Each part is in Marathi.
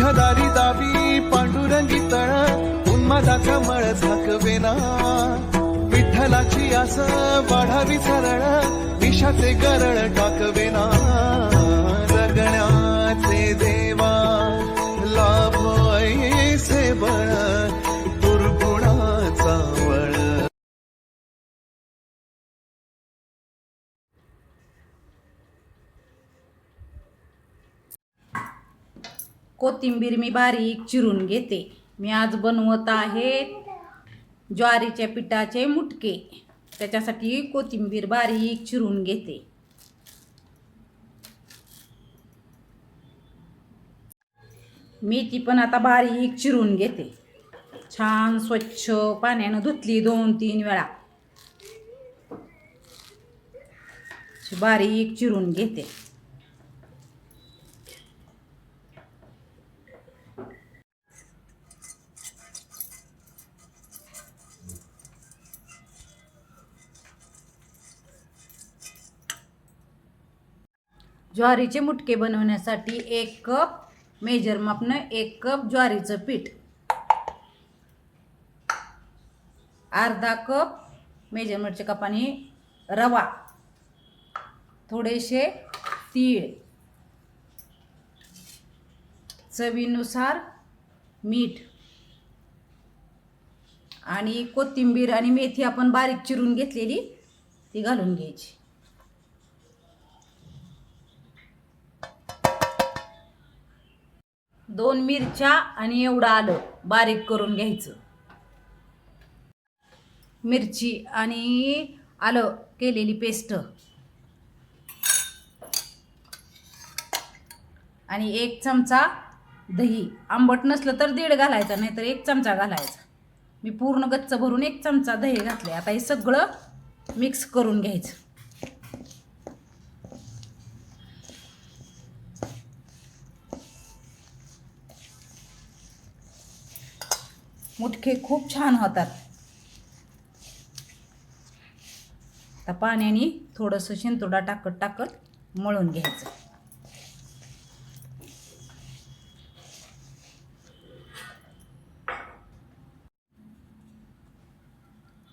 तुझ्या दारी दावी पांडुरंगी तळ उन्मादाचा मळ झाकवेना विठ्ठलाची आस वाढावी सरळ विषाचे गरळ टाकवेना जगण्याचे देवा लाभ ऐसे बळ दुर्गुणाचा वळ. कोथिंबीर मी बारीक चिरून घेते. मी आज बनवत आहे ज्वारीच्या पिठाचे मुटके. त्याच्यासाठी कोथिंबीर बारीक चिरून घेते. मेथी पण आता बारीक चिरून घेते. छान स्वच्छ पाण्यानं धुतली 2-3 वेळा. बारीक चिरून घेते. ज्वारीचे मुटके बनवण्यासाठी 1 कप मेजर मापनं 1 कप ज्वारीचं पीठ, अर्धा कप मेजरमेंटच्या कपाने रवा, थोडेसे तीळ, चवीनुसार मीठ आणि कोथिंबीर आणि मेथी आपण बारीक चिरून घेतलेली ती घालून घ्यायची. दोन मिरच्या आणि एवढं आलं बारीक करून घ्यायचं. मिरची आणि आलं केलेली पेस्ट आणि 1 चमचा दही. आंबट नसलं तर 1.5 घालायचा, नाहीतर 1 चमचा घालायचा. मी पूर्ण गच्च भरून 1 चमचा दही घातले. आता हे सगळं मिक्स करून घ्यायचं. मुटके खूप छान होतात. आता पाण्याने थोडंसं शिंतोडा टाकत मळून घ्यायचं.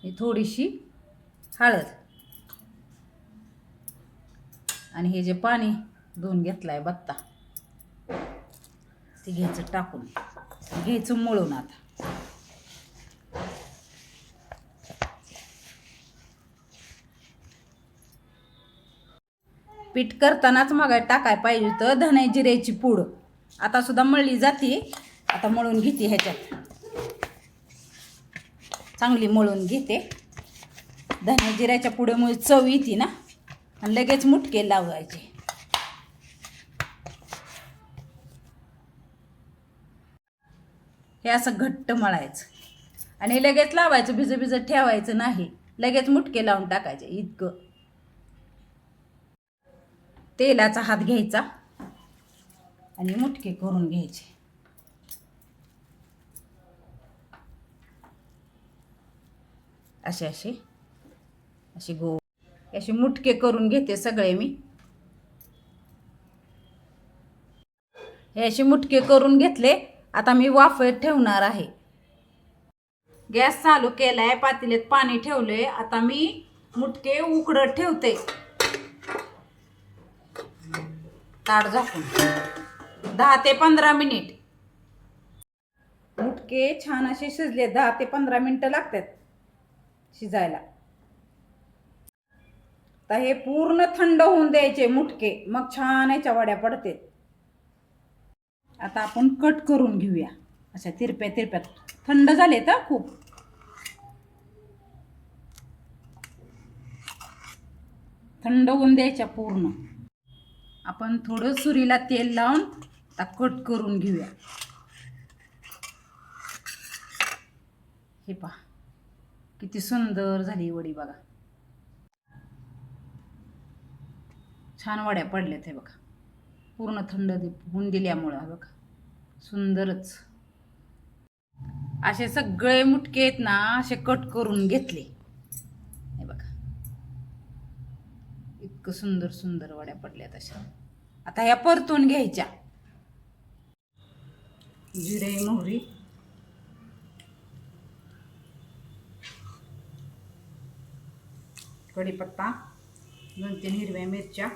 ही थोडीशी हळद आणि हे जे पाणी धुवून घेतलंय बत्ता ते घ्यायचं टाकून घ्यायचं मळून. आता पीठ करतानाच मग टाकाय पाहिजे तर धने जिऱ्याची पूड. आता सुद्धा मळली जाते. आता मळून घेते. ह्याच्यात चांगली मळून घेते. धने जिऱ्याच्या पुड्यामुळे चव येते ना, आणि लगेच मुटके लावायचे. हे असं घट्ट मळायचं आणि लगेच लावायचं. भिजत ठेवायचं नाही. लगेच मुटके लावून टाकायचे. इतकं तेलाचा हात घ्यायचा आणि मुटके करून घ्यायचे. असे गोल असे मुटके करून घेते सगळे मी. हे असे मुटके करून घेतले. आता मी वाफेत ठेवणार आहे. गॅस चालू केलाय. पातेल्यात पाणी ठेवलंय. आता मी मुटके उकडत ठेवते. ताट झाकून 10 ते 15 मिनिट. मुटके छान असे शिजले. 10 ते 15 मिनिटं लागतात शिजायला. तर हे पूर्ण थंड होऊन द्यायचे मुटके, मग छान याच्या वड्या पडतात. आता आपण कट करून घेऊया. अशा तिरप्या थंड झाले तर खूप. थंड होऊन द्यायच्या पूर्ण. आपण थोडं सुरीला तेल लावून आता कट करून घेऊया. हे पहा किती सुंदर झाली वडी बघा. छान वड्या पडल्यात. हे बघा पूर्ण थंड होऊन दिल्यामुळं बघा सुंदरच. असे सगळे मुटके आहेत ना, असे कट करून घेतले. हे बघा इतकं सुंदर सुंदर वड्या पडल्यात अशा. आता ह्या परतून घ्यायच्या. जिरे मोहरी, कढीपत्ता, 2-3 हिरव्या मिरच्या,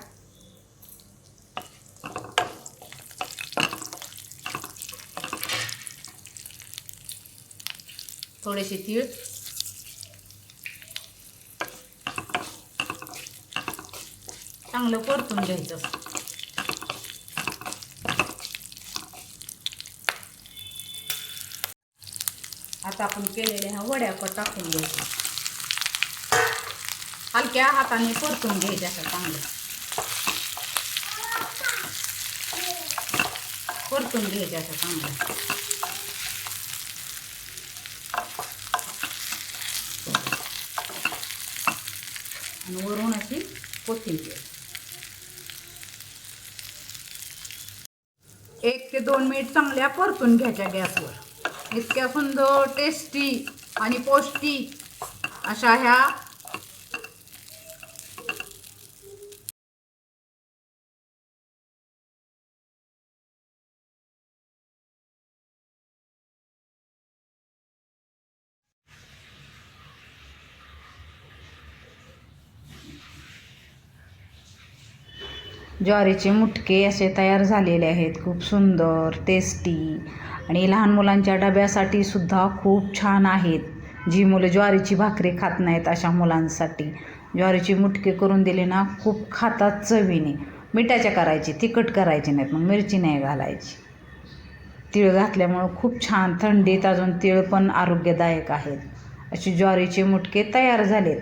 थोडेसे तीळ, चांगलं परतून घ्यायचं. आता आपण केलेल्या ह्या वड्या टाकून घ्यायच्या. हलक्या हाताने परतून घ्यायच्या असं चांगलं परतून घ्यायच्या असं चांगलं. आणि वरून अशी कोथिंबीर. 1 ते 2 मिनिट चांगल्या परतून घ्यायच्या गॅसवर. इतक्या सुंदर टेस्टी आणि पौष्टिक अशा ह्या ज्वारीचे मुटके असे तयार झालेले आहेत. खूप सुंदर टेस्टी आणि लहान मुलांच्या डब्यासाठी सुद्धा खूप छान आहेत. जी मुलं ज्वारीची भाकरी खात नाहीत अशा मुलांसाठी ज्वारीचे मुटके करून दिले ना, खूप खातात चवीने. मिठाच्या करायची, तिखट करायची नाहीत, मग मिरची नाही घालायची. तीळ घातल्यामुळं खूप छान. थंडीत अजून तीळ पण आरोग्यदायक आहेत. अशी ज्वारीचे मुटके तयार झालेत.